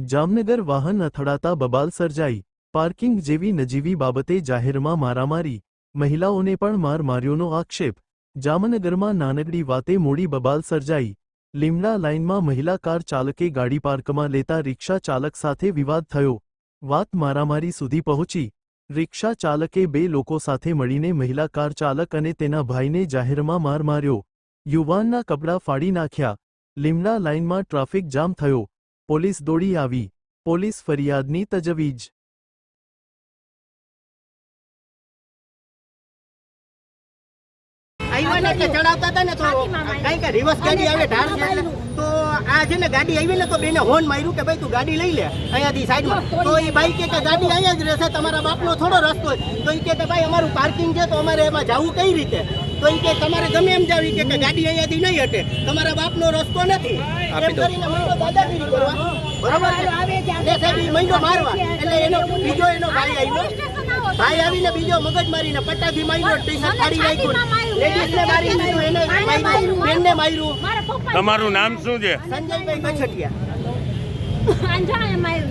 જામનગર વાહન અથડાતા બબાલ સર્જાઈ। પાર્કિંગ જેવી નજીવી બાબતે જાહેરમાં મારામારી, મહિલાઓને પણ માર માર્યોનો આક્ષેપ। જામનગરમાં નાનકડી વાતે મોડી બબાલ સર્જાઈ। લીમડા લાઇનમાં મહિલા કાર ચાલકે ગાડી પાર્કમાં લેતા રિક્ષા ચાલક સાથે વિવાદ થયો। વાત મારામારી સુધી પહોંચી। રિક્ષા ચાલકે બે લોકો સાથે મળીને મહિલા કાર ચાલક અને તેના ભાઈને જાહેરમાં માર માર્યો। યુવાનના કપડાં ફાડી નાખ્યા। લીમડા લાઇનમાં ટ્રાફિક જામ થયો। પોલીસ દોડી આવી। પોલીસ ફરિયાદની તજવીજ। आईवाने के चढ़ाता था ने तो कहीं का रिवर्स गाड़ी आवे ढाल से तो आज ने गाड़ी आई ने तो बेने होर्न मार्યું કે ભાઈ તું ગાડી લઈ લે અહીંયાથી સાઈડમાં તો એ ભાઈ કે ગાડી અહીંયા જ રહેશે તમારા બાપનો થોડો રસ્તો તો એ કે ભાઈ અમારું પાર્કિંગ છે તો અમારે એમાં જાવું કઈ રીતે તો એ કે તમારે ગમે એમ જાવી કે ગાડી અહીંયાથી નહીં હટે તમારા બાપનો રસ્તો નથી એમ કરીને મહિનો દાદાગીરી કરવા બરાબર છે સાહેબ એ મહિનો મારવા એટલે એનો બીજો એનો ભાઈ આવ્યો ભાઈ આવીને બીજો મગજ મારીને પટ્ટાથી માર્યો ટી-શર્ટ ફાડી નાખ્યું લેડીઝને મારી દીધું એને માર્યું બેનને માર્યું। તમારું નામ શું છે? સંજયભાઈ કછટિયા। અંજાણે માર્યું।